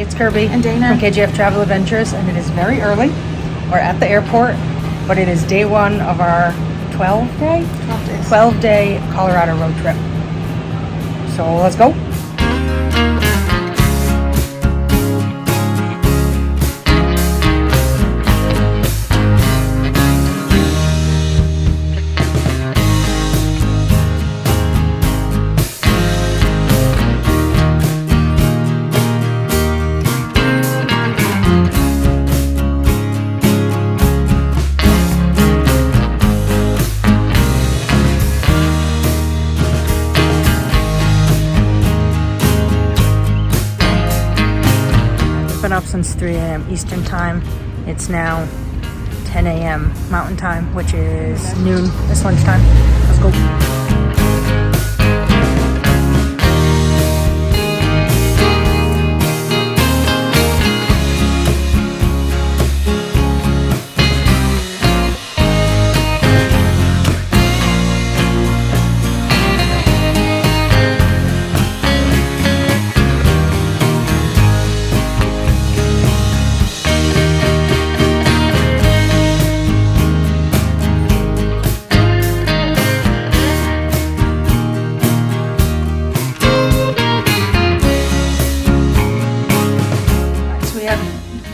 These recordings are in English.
it's Kirby And Dana from KGF Travel Adventures, and it is very early. We're at the airport, but it is day one of our 12-day Colorado road trip. So let's go. Up since 3 a.m. Eastern time. It's now 10 a.m. Mountain time, which is noon. It's lunchtime. Let's go.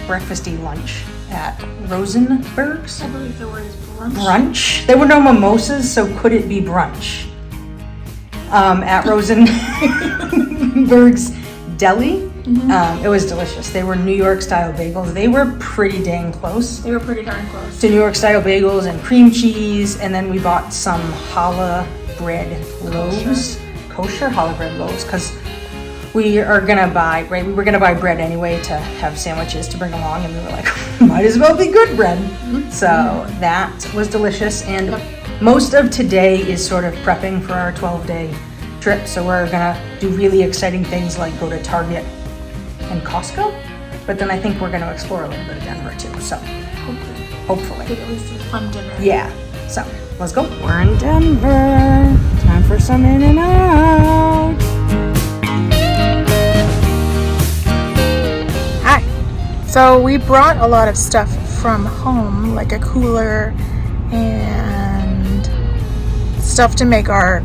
Breakfasty lunch at Rosenberg's. I believe the word is brunch. Brunch? There were no mimosas, so could it be brunch? At Rosenberg's Deli. It was delicious. They were New York style bagels. They were pretty dang close. They were pretty darn close. To New York style bagels and cream cheese, and then we bought some challah bread loaves. Kosher challah bread loaves, because we are gonna buy, right? We were gonna buy bread anyway to have sandwiches to bring along, and we were like, might as well be good bread. So that was delicious, and most of today is sort of prepping for our 12-day trip. So we're gonna do really exciting things like go to Target and Costco, but then I think we're gonna explore a little bit of Denver too. So hopefully. At least a fun dinner. Yeah. So let's go. We're in Denver. Time for some In and Out. So we brought a lot of stuff from home, like a cooler and stuff to make our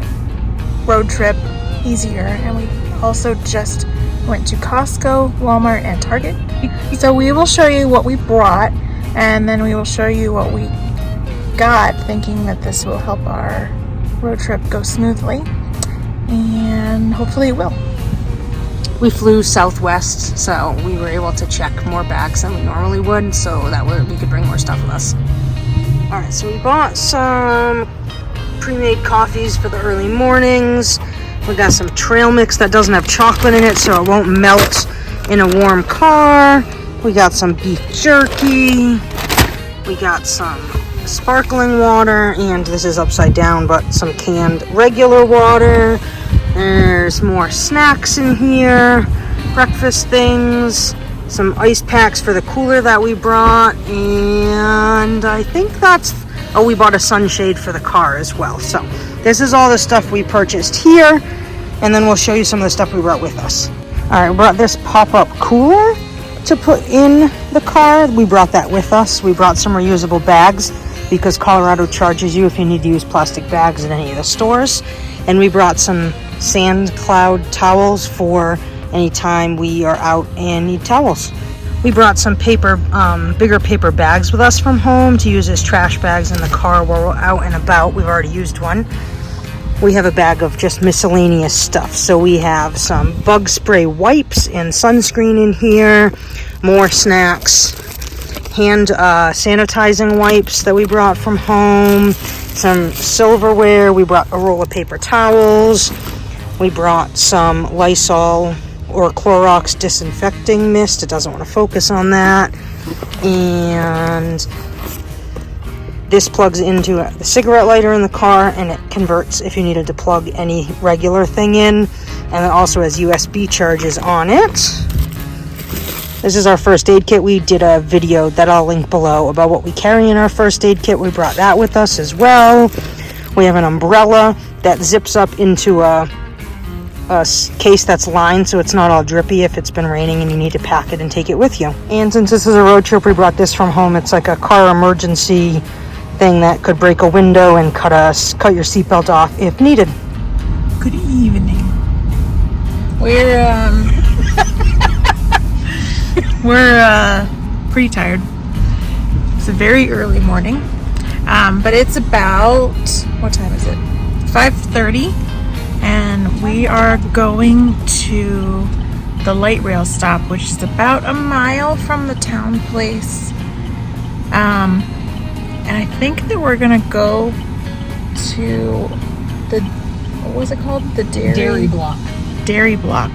road trip easier. And we also just went to Costco, Walmart, and Target. So we will show you what we brought, and then we will show you what we got, thinking that this will help our road trip go smoothly. And hopefully it will. We flew Southwest, so we were able to check more bags than we normally would, so that we could bring more stuff with us. All right, so we bought some pre-made coffees for the early mornings. We got some trail mix that doesn't have chocolate in it, so it won't melt in a warm car. We got some beef jerky. We got some sparkling water, and this is upside down, but some canned regular water. There's more snacks in here, breakfast things, some ice packs for the cooler that we brought, and I think that's, we bought a sunshade for the car as well. So this is all the stuff we purchased here, and then we'll show you some of the stuff we brought with us. All right, we brought this pop-up cooler to put in the car. We brought that with us. We brought some reusable bags because Colorado charges you if you need to use plastic bags at any of the stores. And we brought some sand cloud towels for any time we are out and need towels. We brought some paper, bigger paper bags with us from home to use as trash bags in the car while we're out and about. We've already used one. We have a bag of just miscellaneous stuff. So we have some bug spray wipes and sunscreen in here, more snacks, hand sanitizing wipes that we brought from home, some silverware. We brought a roll of paper towels. We brought some Lysol or Clorox disinfecting mist. It doesn't want to focus on that. And this plugs into the cigarette lighter in the car, and it converts if you needed to plug any regular thing in. And it also has USB charges on it. This is our first aid kit. We did a video that I'll link below about what we carry in our first aid kit. We brought that with us as well. We have an umbrella that zips up into a case that's lined so it's not all drippy if it's been raining and you need to pack it and take it with you. And since this is a road trip, we brought this from home. It's like a car emergency thing that could break a window and cut your seatbelt off if needed. Good evening. We're pretty tired. It's a very early morning, but it's about, what time is it? 5:30, and we are going to the light rail stop, which is about a mile from the town place. And I think that we're gonna go to the, what was it called? The Dairy block. Dairy block.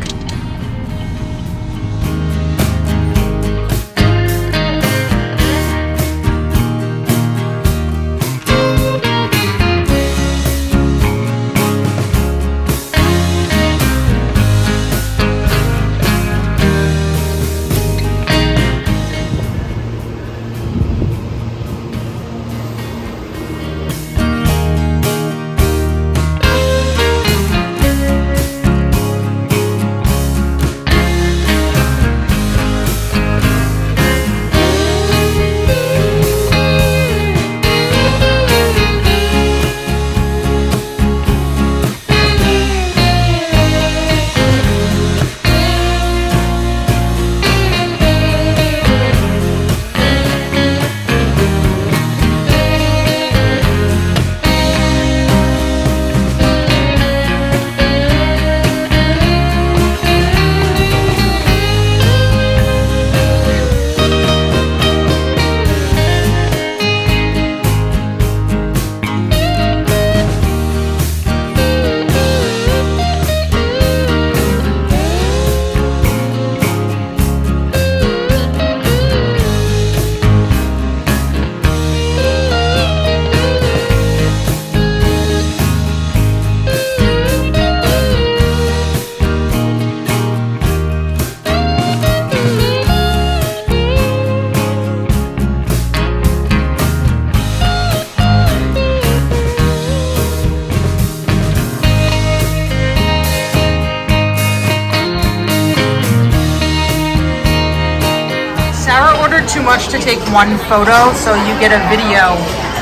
Too much to take one photo, so you get a video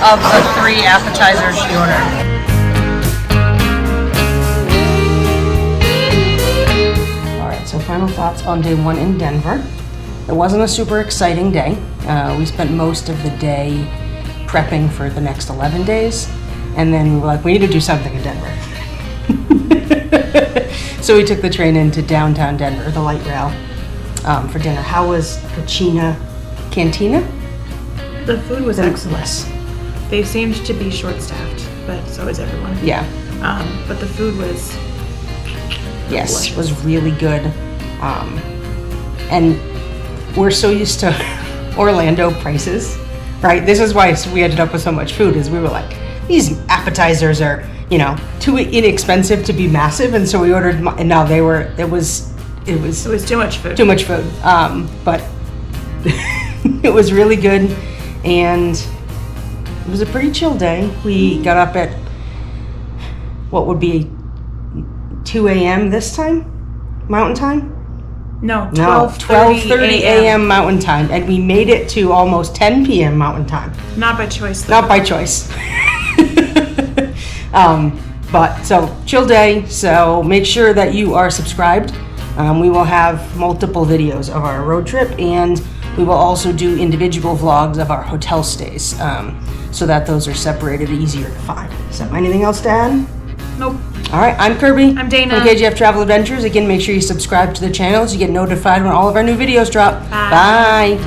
of the 3 appetizers she ordered. Alright, so final thoughts on day 1 in Denver. It wasn't a super exciting day. We spent most of the day prepping for the next 11 days, and then we were like, we need to do something in Denver. So we took the train into downtown Denver, the light rail, for dinner. How was Kachina Cantina? The food was excellent. They seemed to be short-staffed, but so is everyone. Yeah. But the food was yes, delicious. was really good. And we're so used to Orlando prices, right? This is why we ended up with so much food, is we were like, these appetizers are, too inexpensive to be massive, and so we ordered. And now it was too much food. Too much food. But it was really good, and it was a pretty chill day. We got up at what would be 2 a.m. this time, Mountain Time? No, 12:30 a.m. Mountain Time, and we made it to almost 10 p.m. Mountain Time. Not by choice, though. Not by choice. But so chill day, so make sure that you are subscribed. We will have multiple videos of our road trip, and we will also do individual vlogs of our hotel stays, so that those are separated, easier to find. So anything else to add? Nope. All right, I'm Kirby. I'm Dana. From KGF Travel Adventures. Again, make sure you subscribe to the channel so you get notified when all of our new videos drop. Bye. Bye.